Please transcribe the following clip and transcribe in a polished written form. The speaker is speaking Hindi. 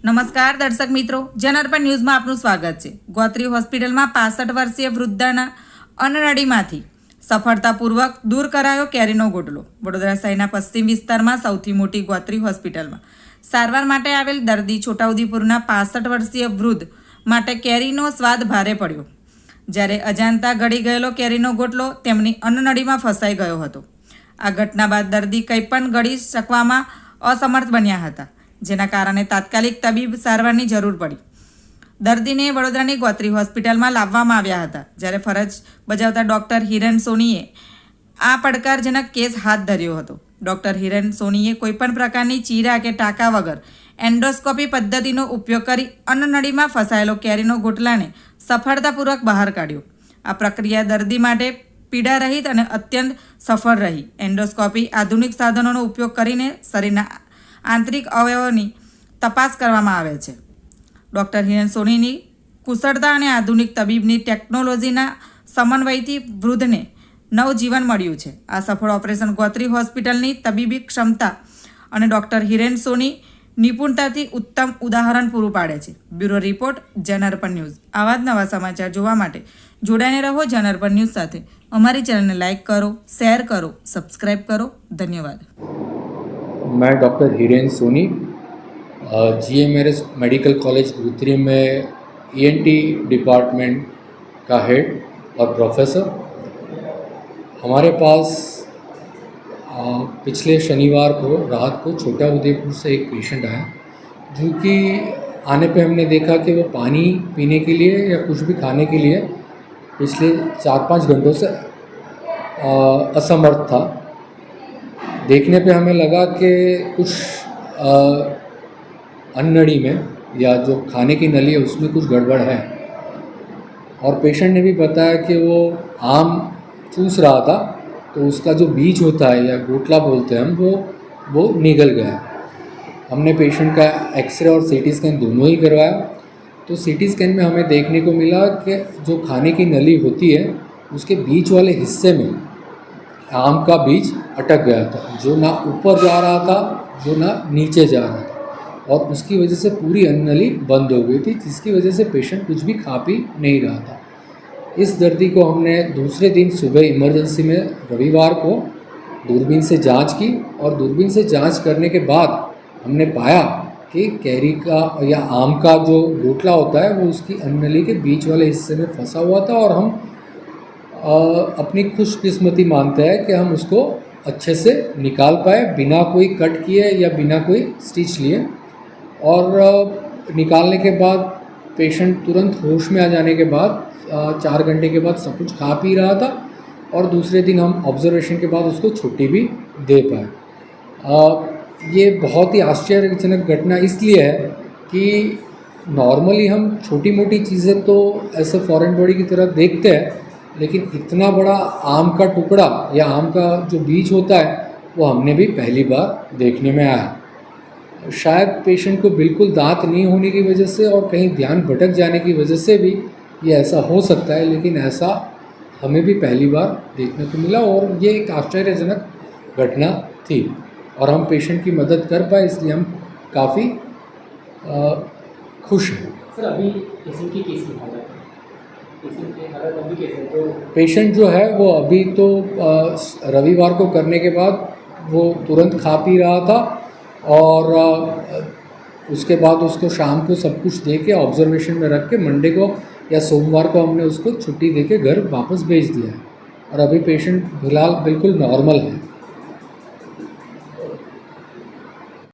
નમસ્કાર દર્શક મિત્રો, જનઅર્પણ ન્યૂઝમાં આપનું સ્વાગત છે। ગોત્રી હોસ્પિટલમાં 65 વર્ષીય વૃદ્ધાના અન્નનળીમાંથી સફળતાપૂર્વક દૂર કરાયો કેરીનો ગોટલો। વડોદરા શહેરના પશ્ચિમ વિસ્તારમાં સૌથી મોટી ગોત્રી હોસ્પિટલમાં સારવાર માટે આવેલ દર્દી છોટાઉદેપુરના 65 વર્ષીય વૃદ્ધ માટે કેરીનો સ્વાદ ભારે પડ્યો, જ્યારે અજાણતા ગળી ગયેલો કેરીનો ગોટલો તેમની અન્નનળીમાં ફસાઈ ગયો હતો। આ ઘટના બાદ દર્દી કંઈ પણ ગળી શકવામાં અસમર્થ બન્યા હતા, જેના કારણે તાત્કાલિક તબીબ સારવારની જરૂર પડી। દર્દીને વડોદરાની ગોત્રી હોસ્પિટલમાં લાવવામાં આવ્યા હતા, જ્યારે ફરજ બજાવતા ડૉક્ટર હિરેન સોનીએ આ પડકારજનક કેસ હાથ ધર્યો હતો। ડૉક્ટર હિરેન સોનીએ કોઈપણ પ્રકારની ચીરા કે ટાંકા વગર એન્ડોસ્કોપી પદ્ધતિનો ઉપયોગ કરી અન્નનળીમાં ફસાયેલો કેરીનો ગોટલાને સફળતાપૂર્વક બહાર કાઢ્યો। આ પ્રક્રિયા દર્દી માટે પીડા રહિત અને અત્યંત સફળ રહી। એન્ડોસ્કોપી આધુનિક સાધનોનો ઉપયોગ કરીને શરીરના આંતરિક અવયવોની તપાસ કરવામાં આવે છે। ડૉક્ટર હિરેન સોનીની કુશળતા અને આધુનિક તબીબની ટેકનોલોજીના સમન્વયથી વૃદ્ધને નવજીવન મળ્યું છે। આ સફળ ઓપરેશન ગોત્રી હોસ્પિટલની તબીબી ક્ષમતા અને ડૉક્ટર હિરેન સોની નિપુણતાથી ઉત્તમ ઉદાહરણ પૂરું પાડે છે। Bureau report, Janarpan news. આવા જ નવા સમાચાર જોવા માટે જોડાઈને રહો જનઅર્પણ ન્યૂઝ સાથે। અમારી ચેનલને લાઇક કરો, શેર કરો, સબસ્ક્રાઇબ કરો। ધન્યવાદ। मैं doctor Hiren Soni GMRS medical college Gotri में ENT डिपार्टमेंट का हेड और प्रोफेसर। हमारे पास पिछले शनिवार को रात को छोटा उदयपुर से एक पेशेंट आया, जो कि आने पे हमने देखा कि वो पानी पीने के लिए या कुछ भी खाने के लिए पिछले 4-5 घंटों से असमर्थ था। देखने पे हमें लगा कि कुछ अन्ननली में या जो खाने की नली है उसमें कुछ गड़बड़ है, और पेशेंट ने भी बताया कि वो आम चूस रहा था तो उसका जो बीज होता है या गोटला बोलते हैं हम, वो निगल गया। हमने पेशेंट का एक्सरे और CT स्कैन दोनों ही करवाया, तो CT स्कैन में हमें देखने को मिला कि जो खाने की नली होती है उसके बीच वाले हिस्से में आम का बीज अटक गया था, जो ना ऊपर जा रहा था, जो ना नीचे जा रहा था, और उसकी वजह से पूरी अन्ननली बंद हो गई थी, जिसकी वजह से पेशेंट कुछ भी खा पी नहीं रहा था। इस दर्दी को हमने दूसरे दिन सुबह इमरजेंसी में रविवार को दूरबीन से जांच की, और दूरबीन से जांच करने के बाद हमने पाया कि कैरी का या आम का जो गोटला होता है वो उसकी अन्ननली के बीच वाले हिस्से में फंसा हुआ था, और हम अपनी खुशकिस्मती मानते हैं कि हम उसको अच्छे से निकाल पाए बिना कोई कट किए या बिना कोई स्टिच लिए। और निकालने के बाद पेशेंट तुरंत होश में आ जाने के बाद 4 घंटे के बाद सब कुछ खा पी रहा था, और दूसरे दिन हम ऑब्जर्वेशन के बाद उसको छुट्टी भी दे पाए। ये बहुत ही आश्चर्यजनक घटना इसलिए है कि नॉर्मली हम छोटी मोटी चीज़ें तो ऐसे फॉरेन बॉडी की तरह देखते हैं, लेकिन इतना बड़ा आम का टुकड़ा या आम का जो बीज होता है वो हमने भी पहली बार देखने में आया। शायद पेशेंट को बिल्कुल दांत नहीं होने की वजह से और कहीं ध्यान भटक जाने की वजह से भी ये ऐसा हो सकता है, लेकिन ऐसा हमें भी पहली बार देखने को मिला, और ये एक आश्चर्यजनक घटना थी, और हम पेशेंट की मदद कर पाए, इसलिए हम काफ़ी खुश हैं। सर, अभी पेशेंट की कैसी हालत है? पेशेंट की हालत अभी कैसे है? तो पेशेंट जो है वो अभी तो रविवार को करने के बाद वो तुरंत खा पी रहा था, और उसके बाद उसको शाम को सब कुछ दे के ऑब्जर्वेशन में रख के मंडे को या सोमवार को हमने उसको छुट्टी दे के घर वापस भेज दिया है, और अभी पेशेंट फिलहाल बिल्कुल नॉर्मल है।